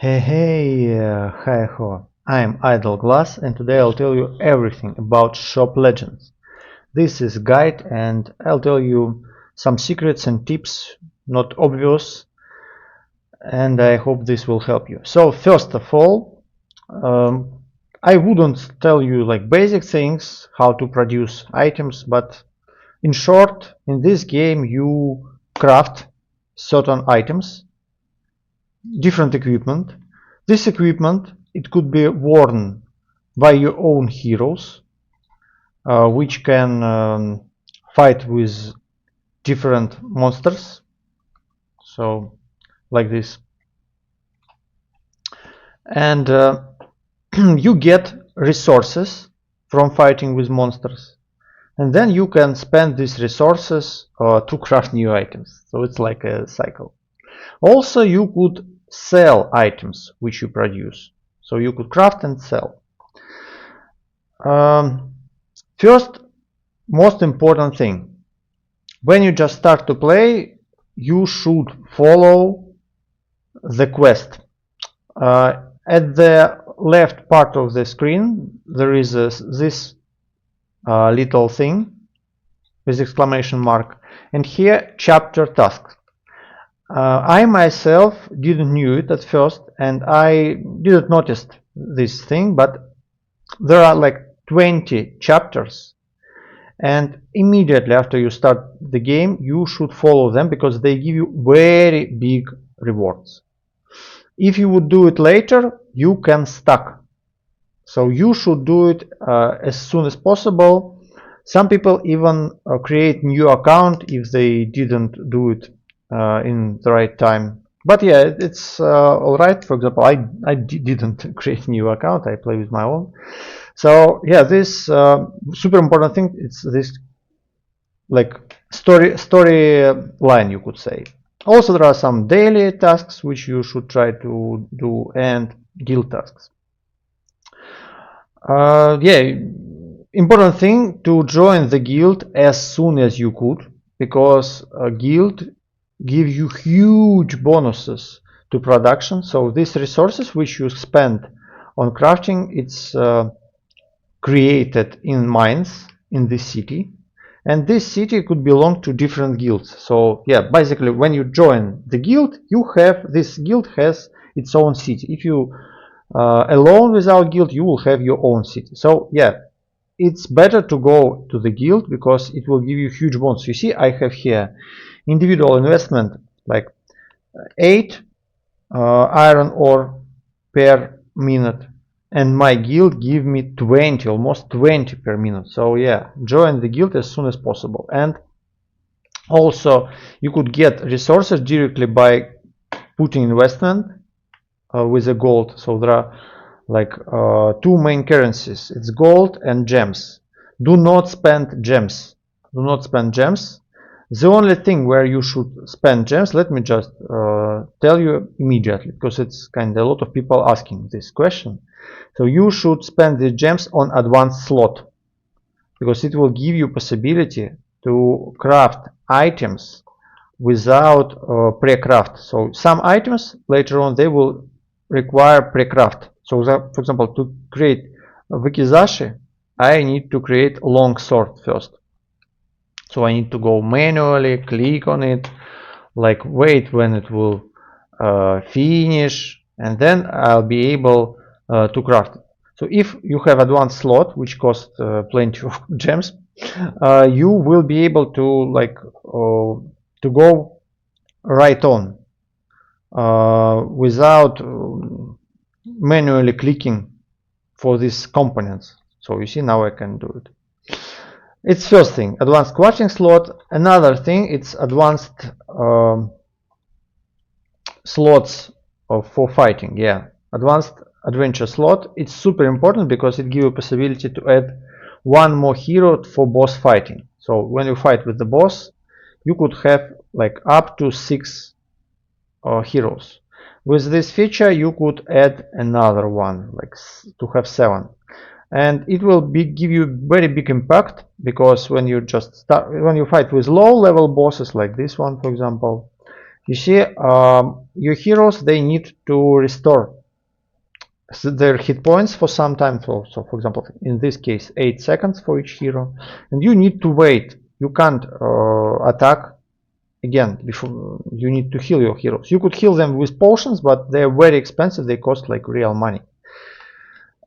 Hi ho, I'm Igroglaz and today I'll tell you everything about shop legends. This is guide and I'll tell you some secrets and tips, not obvious, and I hope this will help you. So first of all, I wouldn't tell you like basic things, how to produce items, but in short, in this game you craft certain items, different equipment. This equipment, it could be worn by your own heroes, which can fight with different monsters. So, like this. And you get resources from fighting with monsters. And then you can spend these resources to craft new items. So it's like a cycle. Also, you could sell items which you produce. So you could craft and sell. First, most important thing, when you just start to play, you should follow the quest. At the left part of the screen there is this little thing with exclamation mark, and here chapter tasks. I myself didn't knew it at first and I didn't notice this thing, but there are like 20 chapters, and immediately after you start the game you should follow them because they give you very big rewards. If you would do it later, you can stuck. So you should do it as soon as possible. Some people even create new account if they didn't do it in the right time. But yeah, it's alright. For example, I didn't create a new account. I play with my own. So yeah, this super important thing. It's this like story line, you could say. Also, there are some daily tasks which you should try to do, and guild tasks. Yeah, important thing to join the guild as soon as you could, because a guild give you huge bonuses to production. So these resources which you spend on crafting, it's created in mines in this city, and this city could belong to different guilds. So yeah, basically when you join the guild, this guild has its own city. If you alone without guild, you will have your own city. So yeah, it's better to go to the guild because it will give you huge bonus. You see, I have here individual investment like 8 iron ore per minute, and my guild give me 20, almost 20 per minute. So yeah, join the guild as soon as possible. And also you could get resources directly by putting investment with the gold. So there are like two main currencies, it's gold and gems. Do not spend gems, do not spend gems. The only thing where you should spend gems, let me just tell you immediately, because it's kind of a lot of people asking this question. So you should spend the gems on advanced slot, because it will give you possibility to craft items without pre-craft. So some items later on they will require pre-craft. So that, for example, to create Wakizashi, I need to create long sword first. So I need to go manually, click on it, like wait when it will finish, and then I'll be able to craft it. So if you have advanced slot, which costs plenty of gems, you will be able to like to go right on without manually clicking for these components. So you see, now I can do it. It's first thing, advanced crafting slot. Another thing, it's advanced slots for fighting. Yeah, advanced adventure slot. It's super important because it gives you possibility to add one more hero for boss fighting. So when you fight with the boss, you could have like up to 6 heroes. With this feature you could add another one, like to have 7, and it will give you very big impact, because when you just start, when you fight with low level bosses like this one for example, You see, your heroes, they need to restore their hit points for some time. So for example, in this case, 8 seconds for each hero, and you need to wait. You can't attack again before. You need to heal your heroes. You could heal them with potions, but they're very expensive. They cost like real money.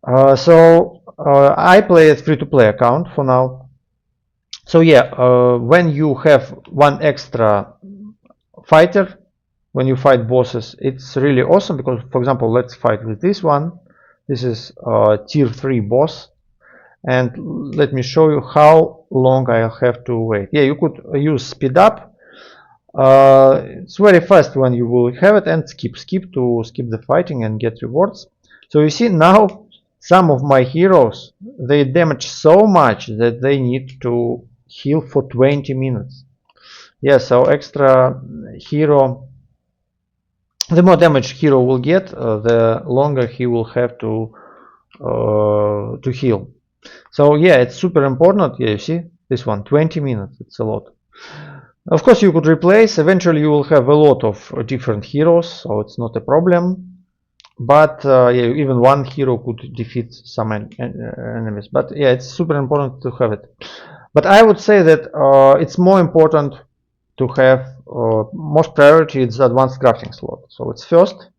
I play a free-to-play account for now. So yeah, when you have one extra fighter, when you fight bosses, it's really awesome because, for example, let's fight with this one. This is tier 3 boss, and let me show you how long I'll have to wait. Yeah, you could use speed up. It's very fast when you will have it, and skip to skip the fighting and get rewards. So you see now some of my heroes, they damage so much that they need to heal for 20 minutes. Yeah, so extra hero, the more damage hero will get, the longer he will have to heal. So yeah, it's super important. Yeah, you see this one, 20 minutes. It's a lot. Of course, you could replace. Eventually, you will have a lot of different heroes, so it's not a problem. But yeah, even one hero could defeat some enemies. But yeah, it's super important to have it. But I would say that it's more important to have most priority. It's advanced crafting slot. So it's first,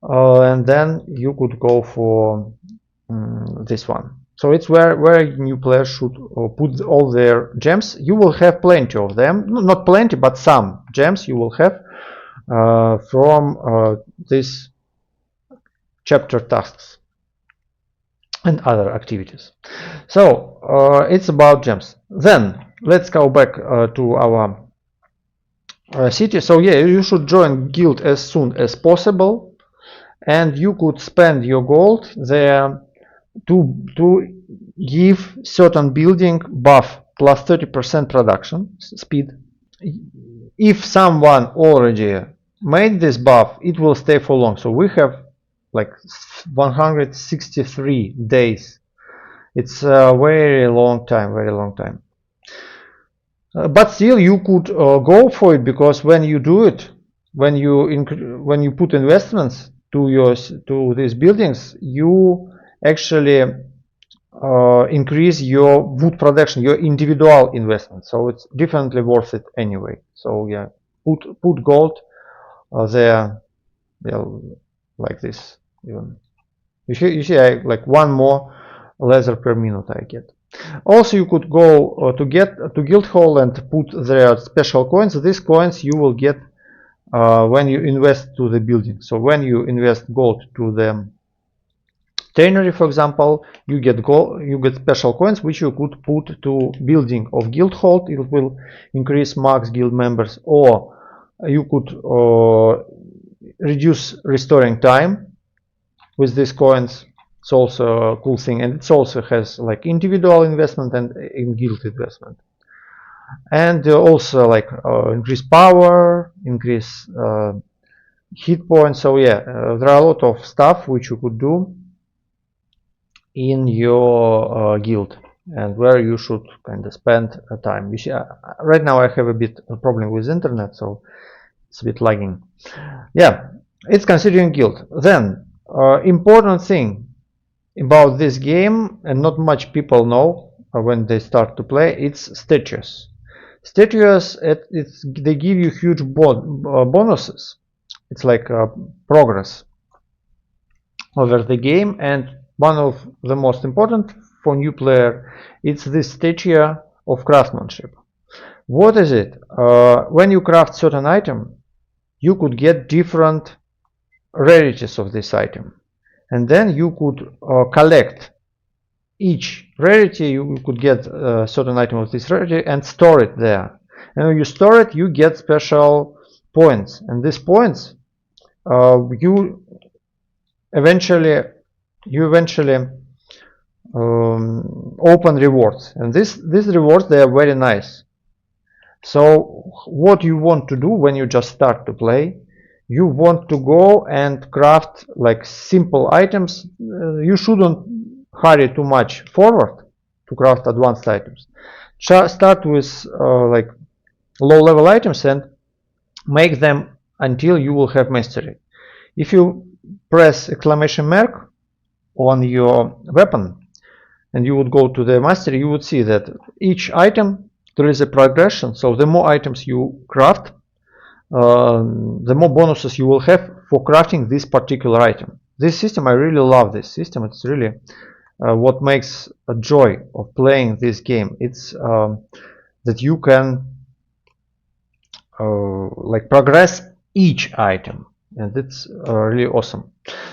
and then you could go for this one. So it's where new players should put all their gems. You will have plenty of them, not plenty, but some gems you will have from this chapter tasks and other activities. So it's about gems. Then let's go back to our city. So yeah, you should join guild as soon as possible, and you could spend your gold there to give certain building buff plus 30% production speed. If someone already made this buff, it will stay for long. So we have like 163 days. It's a very long time, very long time. But still, you could go for it, because when you do it, when you put investments to these buildings, you actually increase your wood production, your individual investment. So it's definitely worth it anyway. So yeah, put gold there, yeah, like this. Even you see, I like one more leather per minute I get. Also, you could go to guild hall and put their special coins. These coins you will get when you invest to the building. So when you invest gold to the tannery, for example, you get special coins which you could put to building of guild hall. It will increase max guild members, or you could reduce restoring time with these coins. It's also a cool thing, and it also has like individual investment and in guild investment, and also like increase power, increase hit points. So yeah, there are a lot of stuff which you could do in your guild, and where you should kind of spend time. You see, right now I have a bit of problem with internet, so it's a bit lagging. Yeah, it's considering guild. Then important thing about this game, and not much people know when they start to play, it's statues. Statues, they give you huge bonuses. It's like progress over the game, and one of the most important for new player, it's this statue of craftsmanship. What is it? When you craft certain item, you could get different rarities of this item, and then you could collect each rarity. You could get a certain item of this rarity and store it there, and when you store it, you get special points, and these points you eventually open rewards, and these rewards, they are very nice. So what you want to do when you just start to play, you want to go and craft like simple items. You shouldn't hurry too much forward to craft advanced items. Start with like low level items, and make them until you will have mastery. If you press exclamation mark on your weapon and you would go to the mastery, you would see that each item there is a progression. So the more items you craft, the more bonuses you will have for crafting this particular item. This system, I really love this system. It's really what makes a joy of playing this game. It's that you can like progress each item, and it's really awesome.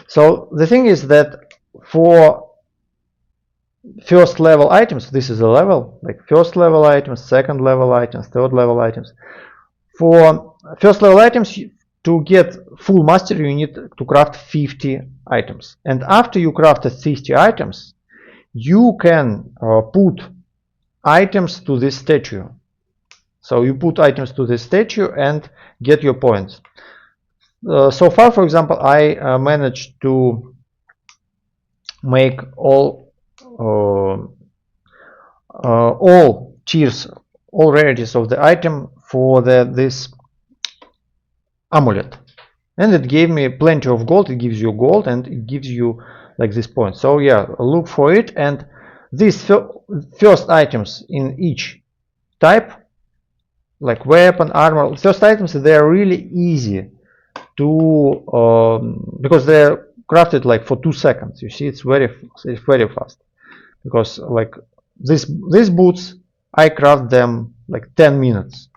So the thing is that for first level items, this is a level, like first level items, second level items, third level items. For first level items, to get full mastery, you need to craft 50 items. And after you crafted 50 items, you can put items to this statue. So you put items to this statue and get your points. So far, for example, I managed to make all tiers, all rarities of the item for this amulet, and it gave me plenty of gold. It gives you gold and it gives you like this point. So yeah, look for it. And these first items in each type, like weapon, armor, first items, they are really easy to because they're crafted like for 2 seconds. You see, it's very fast, because like these boots, I craft them like 10 minutes,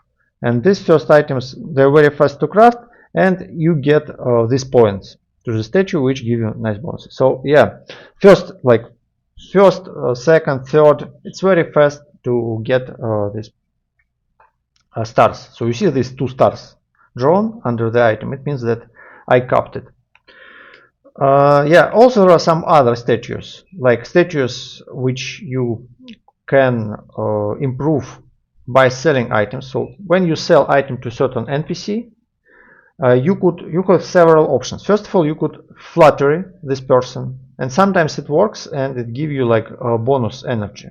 and these first items, they're very fast to craft, and you get these points to the statue, which give you nice bonuses. So yeah, first, second, third, it's very fast to get these stars. So you see these 2 stars drawn under the item. It means that I capped it. Yeah, also there are some other statues, like statues which you can improve by selling items. So when you sell item to certain NPC, you have several options. First of all, you could flattery this person, and sometimes it works and it gives you like bonus energy.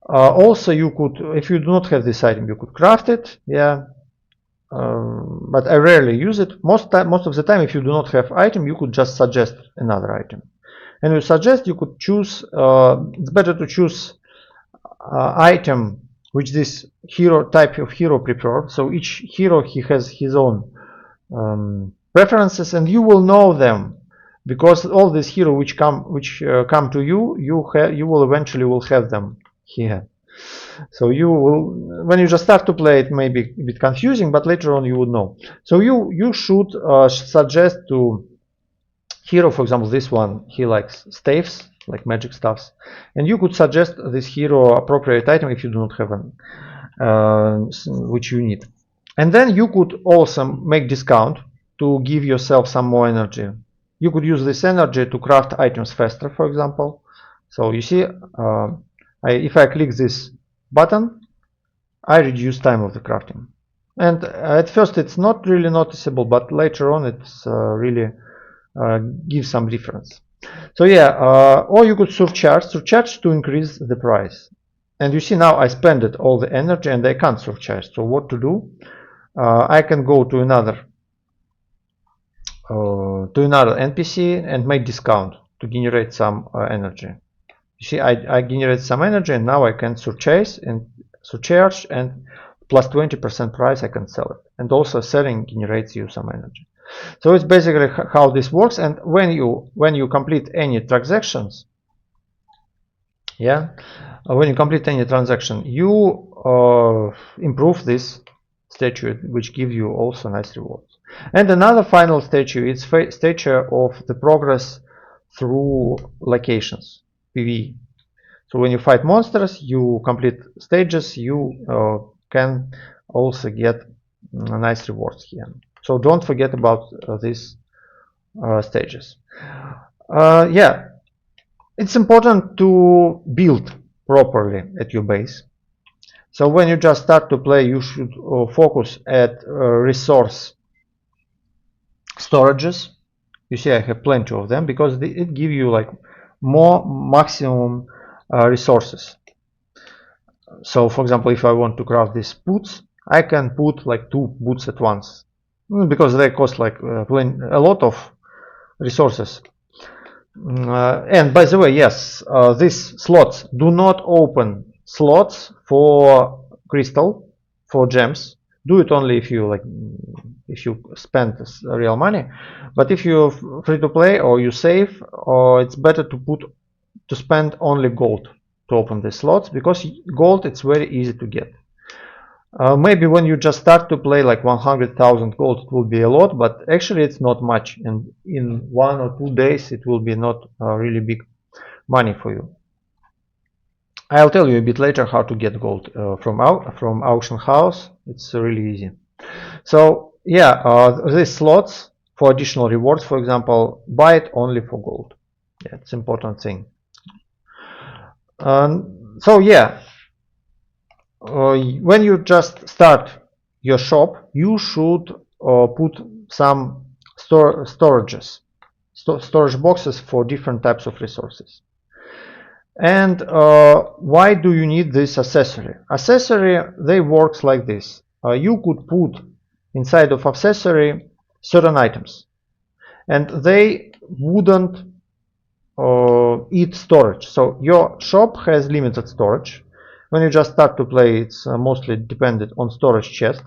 Also, you could, if you do not have this item, you could craft it. Yeah, but I rarely use it. Most of the time, if you do not have item, you could just suggest another item. And you suggest, you could choose. It's better to choose item which this type of hero prefer. So each hero, he has his own preferences, and you will know them, because all these heroes which come to you, you will eventually have them here. So you will, when you just start to play, it may be a bit confusing, but later on you would know. So you should suggest to hero, for example, this one, he likes staves, like magic stuffs, and you could suggest this hero appropriate item if you do not have an which you need. And then you could also make discount to give yourself some more energy. You could use this energy to craft items faster, for example. So you see, if I click this button, I reduce time of the crafting. And at first it's not really noticeable, but later on it's really gives some difference. So yeah, or you could surcharge to increase the price. And you see, now I spent all the energy and I can't surcharge. So what to do? I can go to another NPC and make discount to generate some energy. You see, I generate some energy, and now I can surcharge and plus 20% price I can sell it. And also selling generates you some energy. So it's basically how this works. And when you complete any transactions, yeah, when you complete any transaction, you improve this statue, which gives you also nice rewards. And another final statue is statue of the progress through locations, PvE. So when you fight monsters, you complete stages, you can also get nice rewards here. So don't forget about these stages. Yeah, it's important to build properly at your base. So when you just start to play, you should focus at resource storages. You see, I have plenty of them, because it gives you like more maximum resources. So for example, if I want to craft these boots, I can put like 2 boots at once, because they cost like a lot of resources. And by the way, yes, these slots do not open slots for crystal, for gems. Do it only if you if you spend real money. But if you're free to play or you save, or it's better to spend only gold to open the slots, because gold, it's very easy to get. Maybe when you just start to play, like 100,000 gold, it will be a lot, but actually it's not much, and in 1 or 2 days it will be not really big money for you. I'll tell you a bit later how to get gold from auction house. It's really easy. So yeah, these slots for additional rewards, for example, buy it only for gold. Yeah, it's an important thing. So yeah, when you just start your shop, you should put some storage boxes for different types of resources. And why do you need this accessory? Accessory, they works like this. You could put inside of accessory certain items, and they wouldn't eat storage. So your shop has limited storage. When you just start to play, it's mostly dependent on storage chest.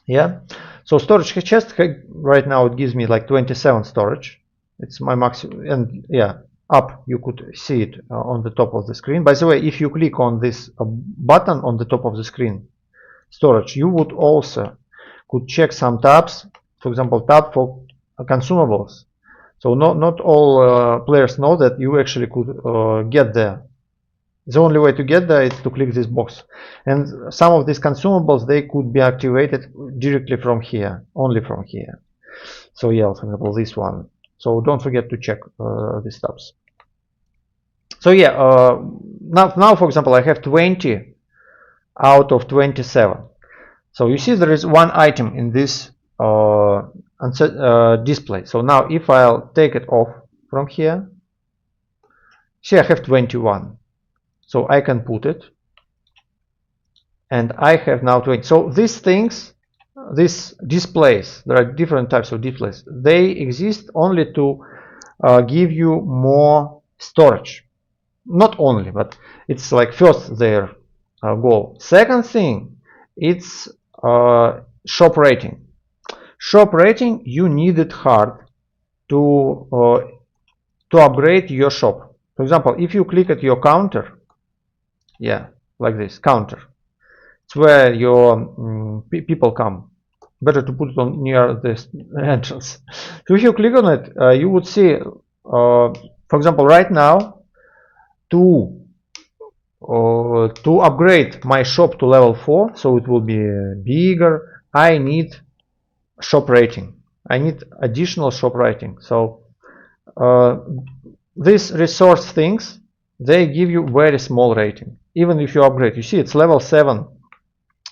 Yeah, so storage chest right now it gives me like 27 storage. It's my maximum, and yeah, up you could see it on the top of the screen. By the way, if you click on this button on the top of the screen, storage, you would also could check some tabs. For example, tab for consumables. So not all players know that you actually could get there. The only way to get there is to click this box, and some of these consumables, they could be activated directly from here, only from here. So yeah, for example, this one. So don't forget to check these tabs. So yeah, now for example, I have 20 out of 27. So you see there is one item in this display. So now if I'll take it off from here, see I have 21. So I can put it, and I have now 20. So these things, these displays, there are different types of displays. They exist only to give you more storage. Not only, but it's like first their goal. Second thing, it's shop rating. Shop rating, you need it hard to upgrade your shop. For example, if you click at your counter, yeah, like this, counter, it's where your people come. Better to put it on near the entrance. So if you click on it, you would see, for example, right now, to upgrade my shop to level 4, so it will be bigger, I need shop rating. I need additional shop rating. So these resource things, they give you very small rating. Even if you upgrade, you see it's level 7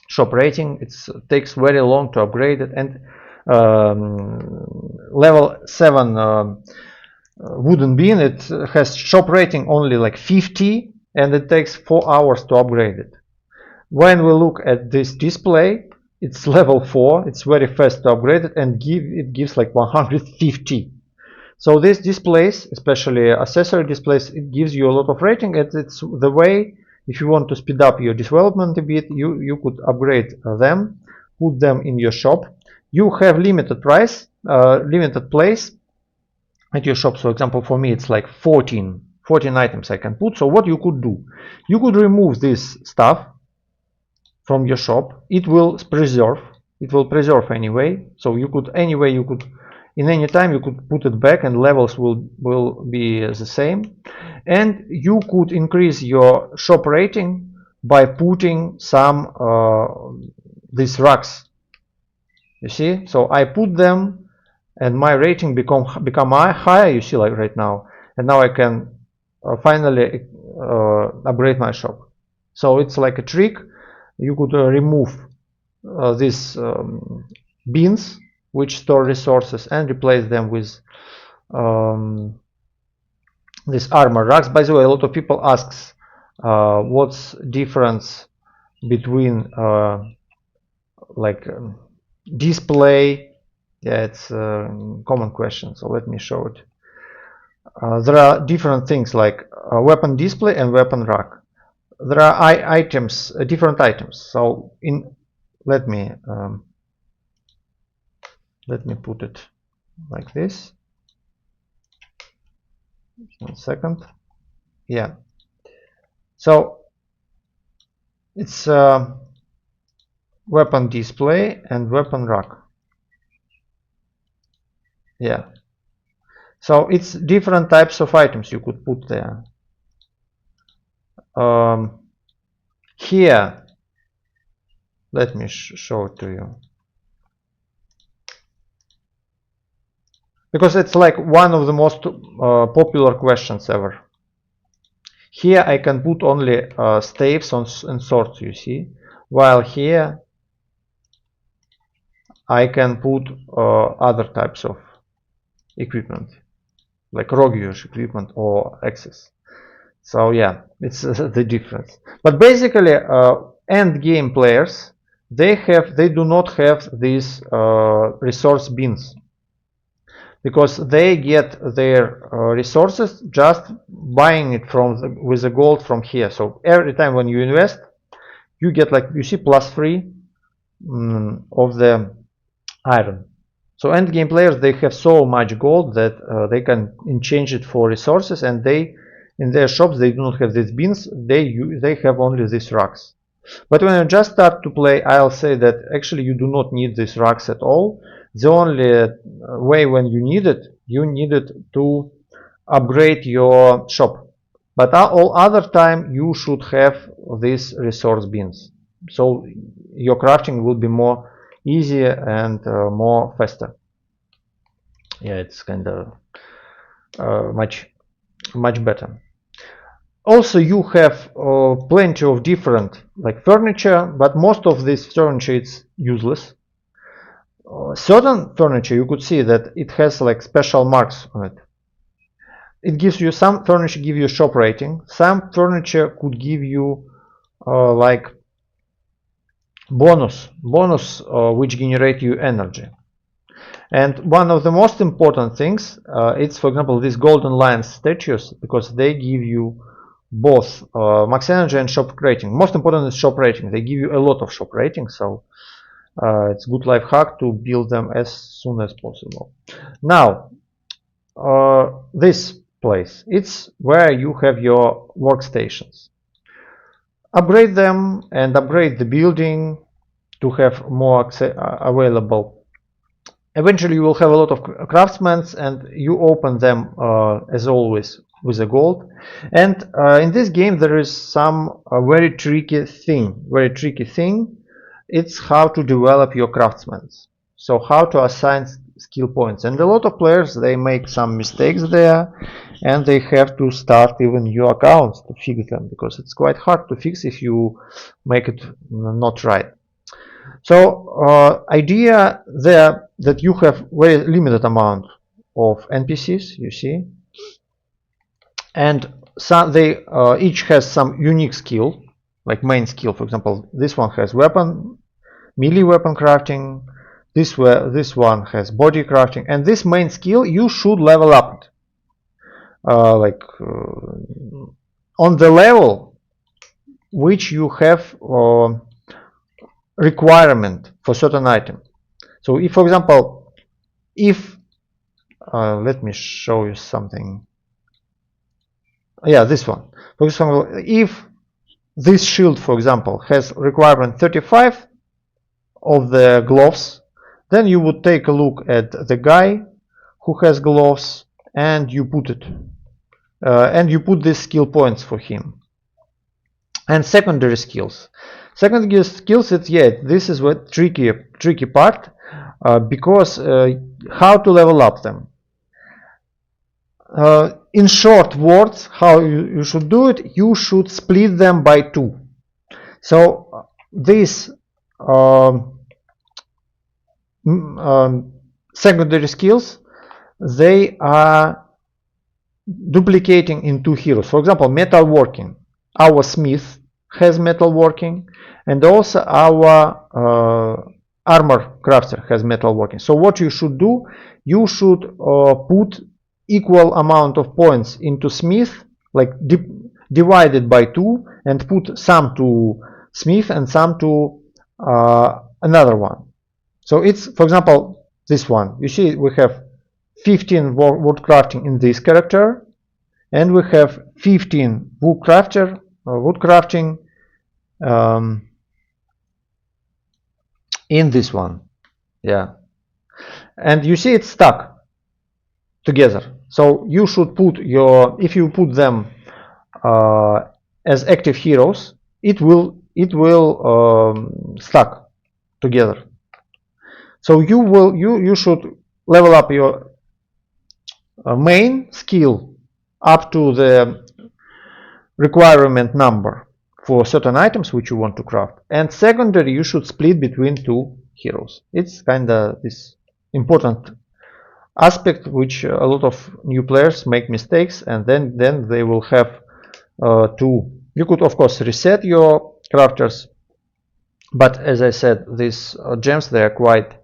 shop rating. It takes very long to upgrade it, and level 7 wooden bean, it has shop rating only like 50, and it takes 4 hours to upgrade it. When we look at this display, it's level 4, it's very fast to upgrade it, and it gives like 150. So these displays, especially accessory displays, it gives you a lot of rating, and it's the way, if you want to speed up your development a bit, you could upgrade them, put them in your shop. You have limited price, limited place at your shop. For example, for me it's like 14 items I can put. So what you could do, you could remove this stuff from your shop. It will preserve anyway. So you could in any time you could put it back, and levels will be the same. And you could increase your shop rating by putting some these racks. You see, so I put them, and my rating become higher. You see, like right now, and now I can finally upgrade my shop. So it's like a trick. You could remove these bins which store resources and replace them with these armor racks. By the way, a lot of people asks what's difference between like display. Yeah, it's a common question, so let me show it. There are different things like weapon display and weapon rack. There are items, different items. So let me put it like this. 1 second. Yeah. So it's weapon display and weapon rack. Yeah. So it's different types of items you could put there. Here, let me show it to you. Because it's like one of the most popular questions ever. Here I can put only staves and swords, you see, while here I can put other types of equipment, like roguish equipment or axes. So yeah, it's the difference. But basically, end game players, they do not have these resource bins, because they get their resources just buying it with the gold from here. So every time when you invest, you get, like you see, +3 of the iron. So end game players, they have so much gold that they can exchange it for resources, and they, in their shops, they do not have these bins. They have only these racks. But when you just start to play, I'll say that actually you do not need these racks at all. The only way when you need it to upgrade your shop. But all other time you should have these resource bins. So your crafting will be more easier and more faster. Yeah, it's kind of much better. Also, you have plenty of different like furniture, but most of this furniture is useless. Certain furniture, you could see that it has like special marks on it. It gives you, some furniture give you shop rating, some furniture could give you like bonus which generate you energy. And one of the most important things, it's, for example, these golden lion statues, because they give you both max energy and shop rating. Most important is shop rating. They give you a lot of shop rating, so it's good life hack to build them as soon as possible. Now, this place, it's where you have your workstations. Upgrade them and upgrade the building to have more available. Eventually you will have a lot of craftsmen, and you open them as always with a gold. And in this game there is some very tricky thing. It's how to develop your craftsmen. So how to assign skill points. And a lot of players, they make some mistakes there, and they have to start even new accounts to fix them, because it's quite hard to fix if you make it not right. So idea there that you have very limited amount of NPCs, you see, and they each has some unique skill, like main skill. For example, this one has melee weapon crafting. This one has body crafting, and this main skill you should level up it, on the level which you have requirement for certain item. So if, for example, let me show you something. Yeah, this one. For example, if this shield, for example, has requirement 35 of the gloves, then you would take a look at the guy who has gloves, and you put it, and you put these skill points for him. And secondary skills. Secondary skills, this is what tricky part, because how to level up them. In short words, how you should do it, you should split them by 2. So these secondary skills, they are duplicating in 2 heroes. For example, metalworking. Our smith has metalworking, and also our armor crafter has metalworking. So what you should do, you should put equal amount of points into smith, like divided by 2, and put some to smith and some to another one. So it's, for example, this one. You see we have 15 wood crafting in this character, and we have 15 wood crafting in this one. Yeah, and you see it's stuck together. So you should put if you put them as active heroes, it will stuck together. So you should level up your main skill up to the requirement number for certain items which you want to craft, and secondary you should split between 2 heroes. It's kind of this important aspect which a lot of new players make mistakes, and then they will have to. You could of course reset your crafters, but as I said, these gems, they are quite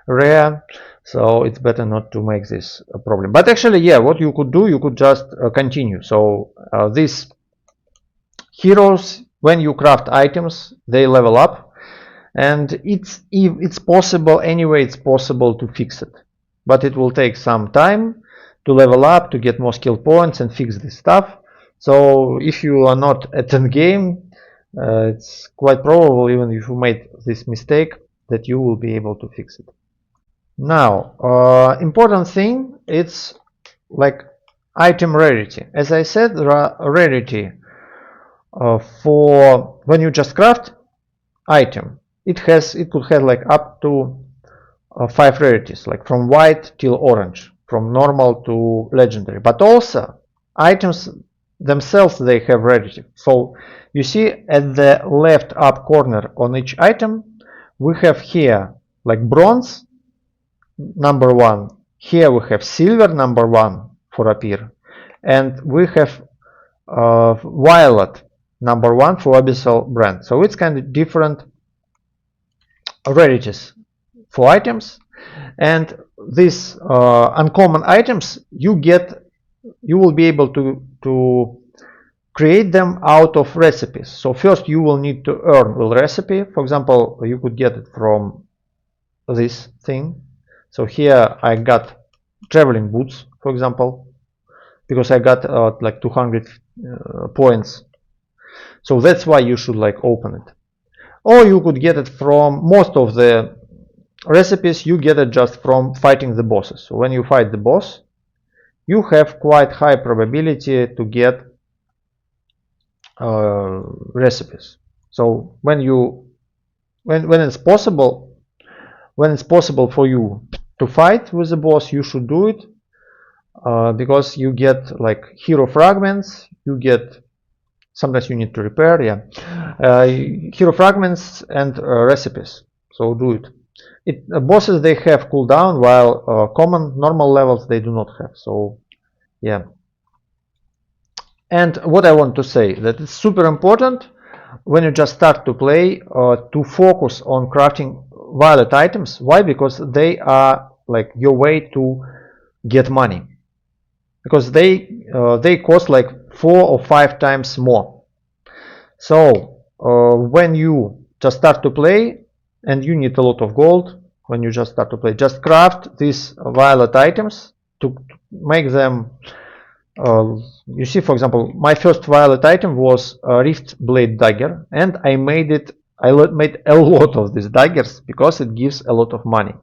rare, so it's better not to make this a problem. But actually, yeah, what you could do, you could just continue. So these heroes, when you craft items, they level up, and it's possible anyway. It's possible to fix it, but it will take some time to level up, to get more skill points and fix this stuff. So if you are not at the game, it's quite probable, even if you made this mistake, that you will be able to fix it. Now, important thing, it's like item rarity. As I said, rarity for when you just craft item, it could have like up to 5 rarities, like from white till orange, from normal to legendary. But also items themselves, they have rarity. So you see at the left up corner on each item, we have here like bronze number 1. Here we have silver number 1 for appear, and we have violet number 1 for abyssal brand. So it's kind of different rarities for items, and these uncommon items you will be able to create them out of recipes. So first you will need to earn a recipe. For example, you could get it from this thing. So here I got traveling boots, for example, because I got like 200 points. So that's why you should like open it. Or you could get it from most of the recipes, you get it just from fighting the bosses. So when you fight the boss, you have quite high probability to get recipes. So when it's possible for you to fight with the boss, you should do it, because you get like hero fragments, you get, sometimes you need to repair, hero fragments and recipes. So do it. Bosses, they have cooldown, while common normal levels they do not have. So yeah. And what I want to say, that it's super important when you just start to play to focus on crafting violet items. Why? Because they are like your way to get money, because they cost like 4 or 5 times more. So when you just start to play and you need a lot of gold, when you just start to play, just craft these violet items to make them. You see, for example, my first violet item was a rift blade dagger, and I made a lot of these daggers because it gives a lot of money.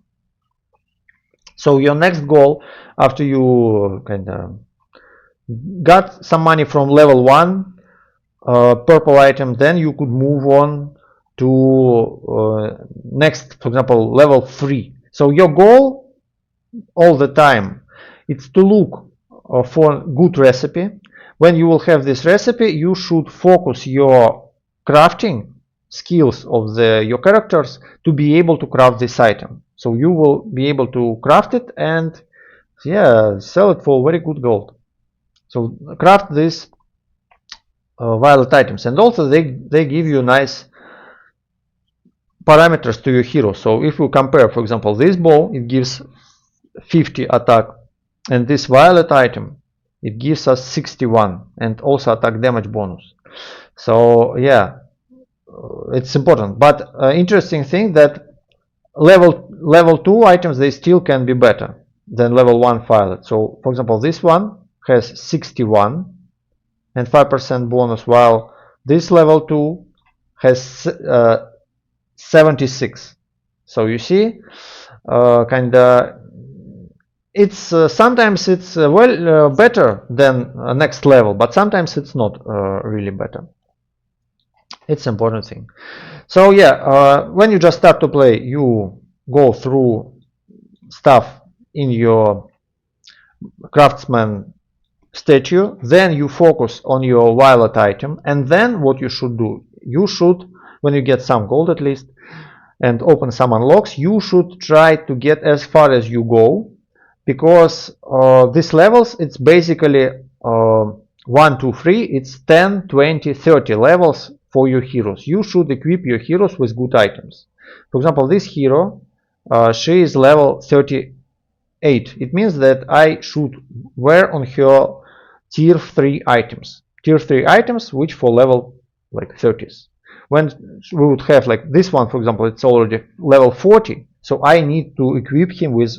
So your next goal, after you kind of got some money from level 1 purple item, then you could move on to next, for example, level 3. So your goal all the time, it's to look for good recipe. When you will have this recipe, you should focus your crafting skills of your characters to be able to craft this item. So you will be able to craft it and sell it for very good gold. So craft this violet items, and also they give you nice parameters to your hero. So if we compare, for example, this bow, it gives 50 attack, and this violet item, it gives us 61 and also attack damage bonus. So yeah, it's important. But interesting thing that level 2 items, they still can be better than level 1 violet. So for example, this one has 61 and 5% bonus, while this level 2 has 76. So you see, kinda it's sometimes it's better than next level, but sometimes it's not really better. It's important thing. So yeah, when you just start to play, you go through stuff in your Craftsman statue, then you focus on your violet item, and then what you should do, you should, when you get some gold at least and open some unlocks, you should try to get as far as you go, because these levels, it's basically 1, 2, 3, it's 10, 20, 30 levels for your heroes. You should equip your heroes with good items. For example, this hero, she is level 38. It means that I should wear on her tier 3 items. Tier 3 items which for level like 30s. When we would have like this one, for example, it's already level 40, so I need to equip him with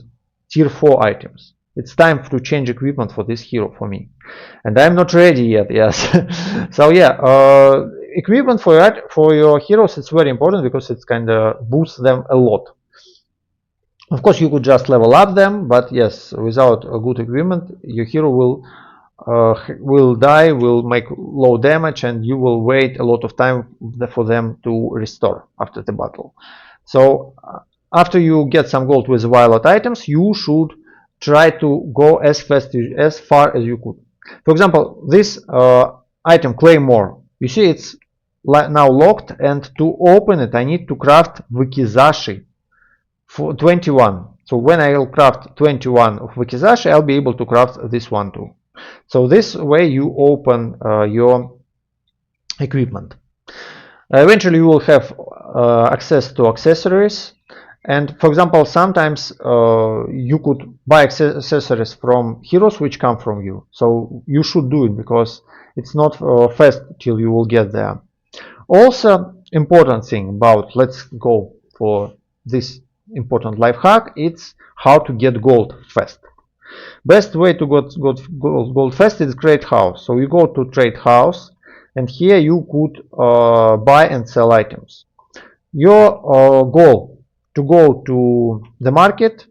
tier 4 items. It's time to change equipment for this hero for me, and I'm not ready yet. Yes. So yeah, equipment for your heroes, it's very important because it's kind of boosts them a lot. Of course, you could just level up them, but yes, without a good equipment, your hero will die, will make low damage, and you will wait a lot of time for them to restore after the battle. So after you get some gold with violet items, you should try to go as far as you could. For example, this item Claymore, you see it's now locked, and to open it I need to craft Wakizashi for 21. So when I'll craft 21 of Wakizashi, I'll be able to craft this one too. So this way you open your equipment. Eventually you will have access to accessories, and for example, sometimes you could buy accessories from heroes which come from you. So you should do it because it's not fast till you will get there. Also, important thing about, let's go for this important life hack, it's how to get gold fast. Best way to get gold fast is trade house. So you go to trade house, and here you could buy and sell items. Your goal to go to the market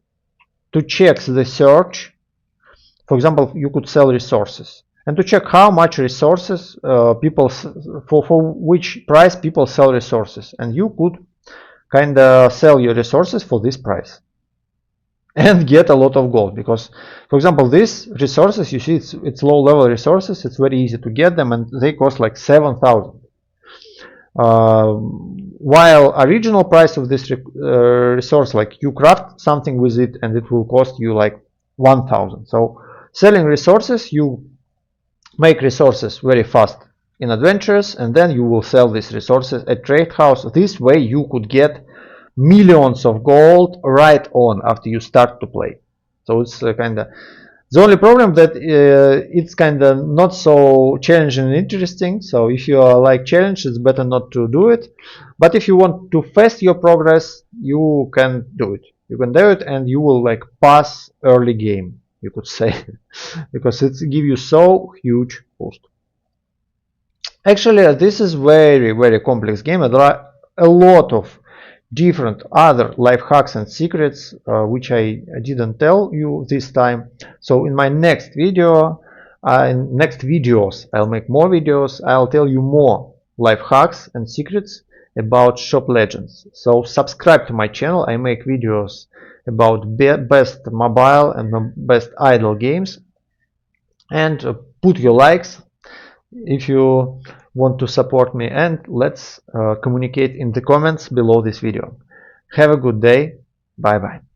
to check the search. For example, you could sell resources and to check how much resources people for which price people sell resources, and you could kind of sell your resources for this price and get a lot of gold. Because for example, these resources, you see, it's low level resources, it's very easy to get them, and they cost like 7,000, while original price of this resource, like you craft something with it and it will cost you like 1,000. So selling resources, you make resources very fast in adventures, and then you will sell these resources at trade house. This way you could get millions of gold right on after you start to play. So it's kind of the only problem that it's kind of not so challenging and interesting. So if you are like challenge, it's better not to do it. But if you want to fast your progress, you can do it. You can do it, and you will like pass early game, you could say, because it gives you so huge boost. Actually, this is very complex game, and there are a lot of different other life hacks and secrets which I didn't tell you this time. So in my next video, in next videos, I'll make more videos. I'll tell you more life hacks and secrets about Shop Legends. So subscribe to my channel. I make videos about best mobile and best idle games, and put your likes if you want to support me, and let's communicate in the comments below this video. Have a good day. Bye bye.